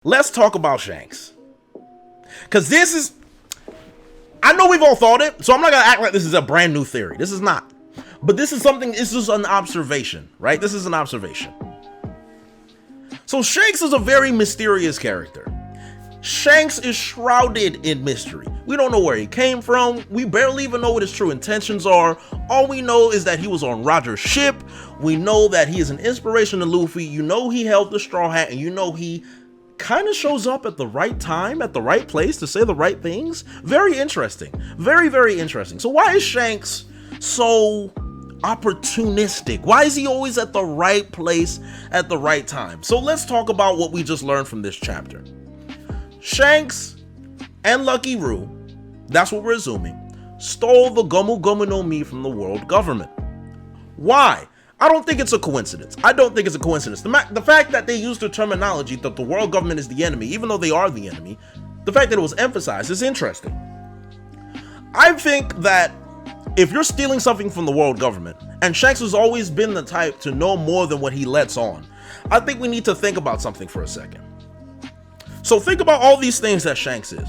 Let's talk about Shanks. Because this is, I know we've all thought it, so I'm not going to act like this is a brand new theory. This is not. But this is something, this is an observation, right? This is an observation. So Shanks is a very mysterious character. Shanks is shrouded in mystery. We don't know where he came from. We barely even know what his true intentions are. All we know is that he was on Roger's ship. We know that he is an inspiration to Luffy. You know he held the straw hat, and you know he kind of shows up at the right time, at the right place to say the right things. Very interesting. Very, very interesting. So why is Shanks so opportunistic? Why is he always at the right place at the right time? So let's talk about what we just learned from this chapter. Shanks and Lucky Roo, that's what we're assuming, stole the Gomu Gomu no Mi from the world government. Why? I don't think it's a coincidence. I don't think it's a coincidence. The fact that they used the terminology that the world government is the enemy, even though they are the enemy, the fact that it was emphasized is interesting. I think that if you're stealing something from the world government, and Shanks has always been the type to know more than what he lets on, I think we need to think about something for a second. So think about all these things that Shanks is.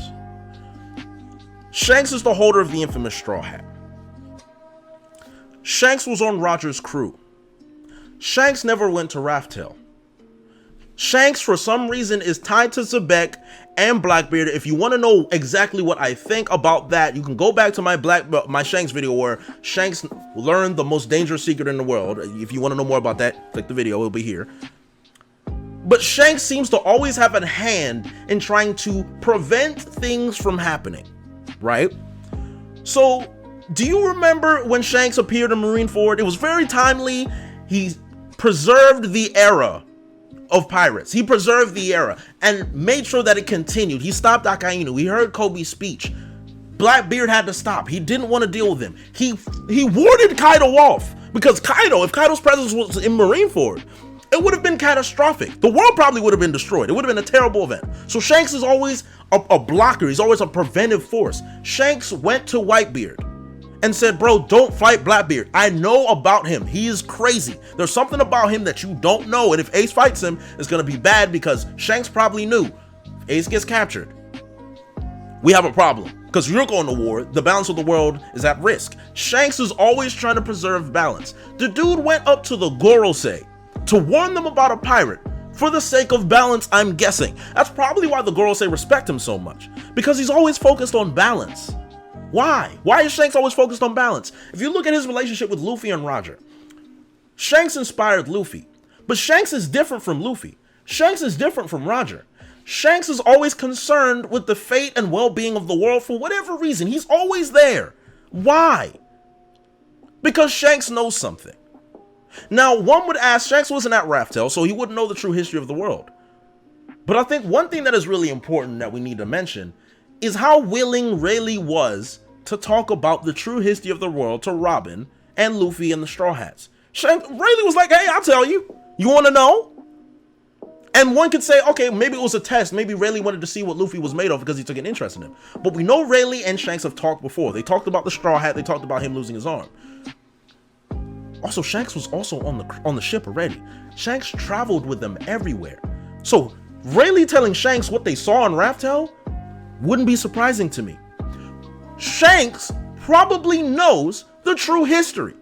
Shanks is the holder of the infamous straw hat. Shanks was on Roger's crew. Shanks never went to Raftel. Shanks, for some reason, is tied to Zebek and Blackbeard. If you want to know exactly what I think about that, you can go back to my Shanks video where Shanks learned the most dangerous secret in the world. If you want to know more about that, click the video, it'll be here. But Shanks seems to always have a hand in trying to prevent things from happening, right? So, do you remember when Shanks appeared in Marineford? It was very timely. He preserved the era of pirates. He preserved the era and made sure that it continued. He stopped Akainu. He heard Kobe's speech. Blackbeard had to stop. He didn't want to deal with him. He warded Kaido off because if Kaido's presence was in Marineford, it would have been catastrophic. The world probably would have been destroyed. It would have been a terrible event. So Shanks is always a blocker. He's always a preventive force. Shanks went to Whitebeard and said, bro, don't fight Blackbeard. I know about him. He is crazy. There's something about him that you don't know. And if Ace fights him, it's going to be bad because Shanks probably knew. If Ace gets captured, we have a problem. Because you're going to war, the balance of the world is at risk. Shanks is always trying to preserve balance. The dude went up to the Gorosei to warn them about a pirate for the sake of balance, I'm guessing. That's probably why the Gorosei respect him so much. Because he's always focused on balance. Why? Why is Shanks always focused on balance? If you look at his relationship with Luffy and Roger, Shanks inspired Luffy. But Shanks is different from Luffy. Shanks is different from Roger. Shanks is always concerned with the fate and well-being of the world for whatever reason. He's always there. Why? Because Shanks knows something. Now, one would ask, Shanks wasn't at Raftel, so he wouldn't know the true history of the world. But I think one thing that is really important that we need to mention is how willing Rayleigh was to talk about the true history of the world to Robin and Luffy and the Straw Hats. Rayleigh was like, hey, I'll tell you. You want to know? And one could say, okay, maybe it was a test. Maybe Rayleigh wanted to see what Luffy was made of because he took an interest in him. But we know Rayleigh and Shanks have talked before. They talked about the Straw Hat. They talked about him losing his arm. Also, Shanks was also on the ship already. Shanks traveled with them everywhere. So Rayleigh telling Shanks what they saw in Raftel wouldn't be surprising to me. Shanks probably knows the true history.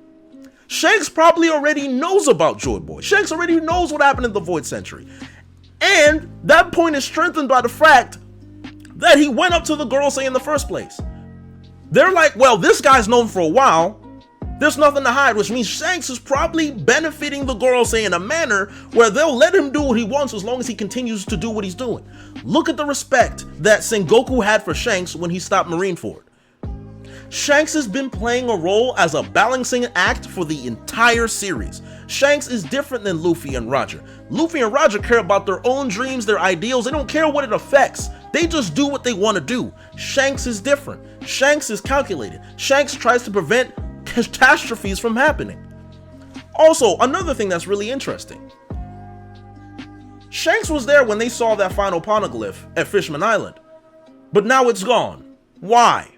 Shanks probably already knows about Joy Boy. Shanks already knows what happened in the Void Century. And that point is strengthened by the fact that he went up to the Gorosei in the first place. They're like, well, this guy's known for a while. There's nothing to hide, which means Shanks is probably benefiting the Gorosei in a manner where they'll let him do what he wants as long as he continues to do what he's doing. Look at the respect that Sengoku had for Shanks when he stopped Marineford. Shanks has been playing a role as a balancing act for the entire series. Shanks is different than Luffy and Roger. Luffy and Roger care about their own dreams, their ideals. They don't care what it affects. They just do what they want to do. Shanks is different. Shanks is calculated. Shanks tries to prevent catastrophes from happening. Also, another thing that's really interesting. Shanks was there when they saw that final poneglyph at Fishman Island. But now it's gone. Why?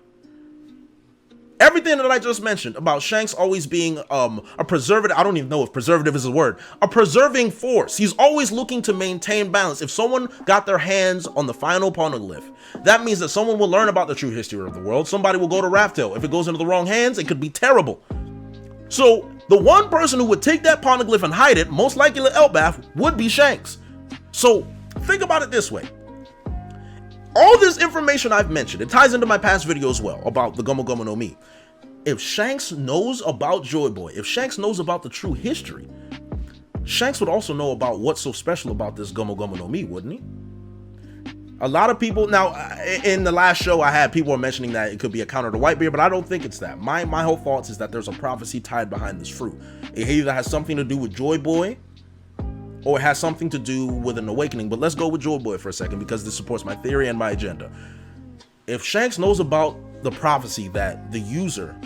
Everything that I just mentioned about Shanks always being a preservative, I don't even know if preservative is a word, a preserving force. He's always looking to maintain balance. If someone got their hands on the final poneglyph, that means that someone will learn about the true history of the world. Somebody will go to Raftel. If it goes into the wrong hands, it could be terrible. So the one person who would take that poneglyph and hide it, most likely Elbaf, would be Shanks. So think about it this way. All this information I've mentioned, it ties into my past video as well about the Gomu Gomu no Mi. If Shanks knows about Joy Boy, if Shanks knows about the true history, Shanks would also know about what's so special about this Gomu Gomu no Mi, wouldn't he? A lot of people, now in the last show I had, people were mentioning that it could be a counter to Whitebeard, but I don't think it's that. My whole thoughts is that there's a prophecy tied behind this fruit. It either has something to do with Joy Boy, or it has something to do with an awakening. But let's go with Joy Boy for a second, because this supports my theory and my agenda. If Shanks knows about the prophecy that the user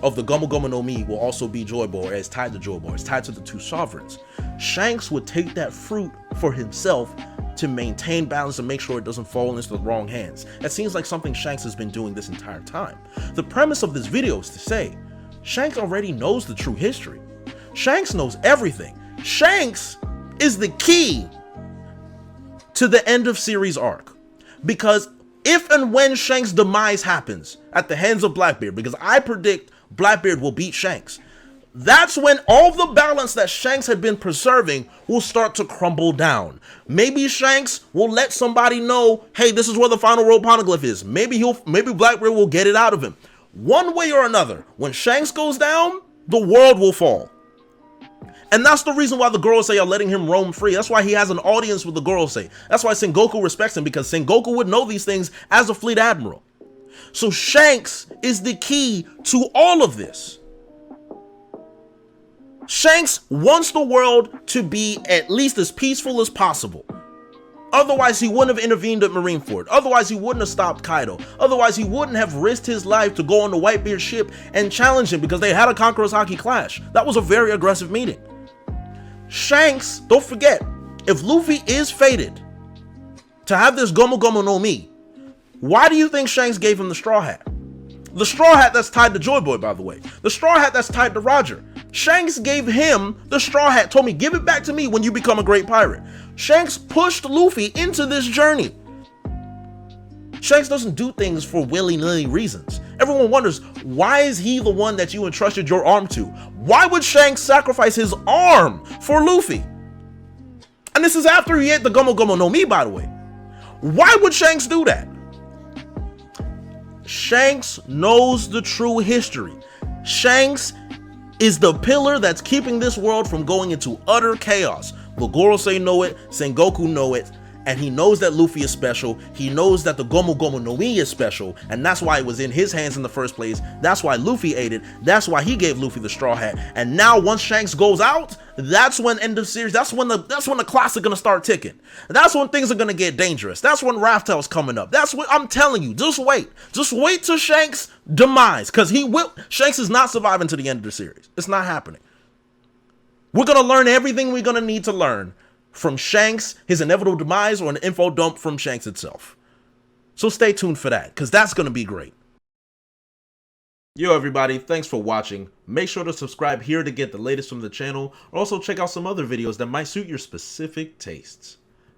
of the Gomu Gomu no Mi will also be Joy Boy, or is tied to Joy Boy, is tied to the two sovereigns, Shanks would take that fruit for himself to maintain balance and make sure it doesn't fall into the wrong hands. That seems like something Shanks has been doing this entire time. The premise of this video is to say, Shanks already knows the true history. Shanks knows everything. Shanks is the key to the end of series arc, because if and when Shanks' demise happens at the hands of Blackbeard, because I predict Blackbeard will beat Shanks, that's when all the balance that Shanks had been preserving will start to crumble down. Maybe Shanks will let somebody know, hey, this is where the final world poneglyph is. Maybe Blackbeard will get it out of him. One way or another, when Shanks goes down, the world will fall. And that's the reason why the Gorosei are letting him roam free. That's why he has an audience with the Gorosei. That's why Sengoku respects him, because Sengoku would know these things as a fleet admiral. So Shanks is the key to all of this. Shanks wants the world to be at least as peaceful as possible. Otherwise, he wouldn't have intervened at Marineford. Otherwise, he wouldn't have stopped Kaido. Otherwise, he wouldn't have risked his life to go on the Whitebeard's ship and challenge him, because they had a Conqueror's Haki clash. That was a very aggressive meeting. Shanks, don't forget, if Luffy is fated to have this Gomu Gomu no Mi, why do you think Shanks gave him the straw hat? The straw hat that's tied to Joy Boy, by the way. The straw hat that's tied to Roger. Shanks gave him the straw hat, told me, give it back to me when you become a great pirate. Shanks pushed Luffy into this journey. Shanks doesn't do things for willy-nilly reasons. Everyone wonders, why is he the one that you entrusted your arm to? Why would Shanks sacrifice his arm for Luffy? And this is after he ate the Gomu Gomu no Mi, by the way. Why would Shanks do that? Shanks knows the true history. Shanks is the pillar that's keeping this world from going into utter chaos. The Gorosei know it, Sengoku know it, and he knows that Luffy is special. He knows that the Gomu Gomu no Mi is special, and that's why it was in his hands in the first place. That's why Luffy ate it. That's why he gave Luffy the straw hat. And now once Shanks goes out, that's when end of series, that's when the clocks are gonna start ticking. That's when things are gonna get dangerous. That's when Raftel's coming up. That's what I'm telling you. Just wait. Just wait till Shanks' demise, because Shanks is not surviving to the end of the series. It's not happening. We're gonna learn everything we're gonna need to learn from Shanks, his inevitable demise, or an info dump from Shanks itself. So stay tuned for that, because that's going to be great. Yo everybody, thanks for watching. Make sure to subscribe here to get the latest from the channel, or also check out some other videos that might suit your specific tastes.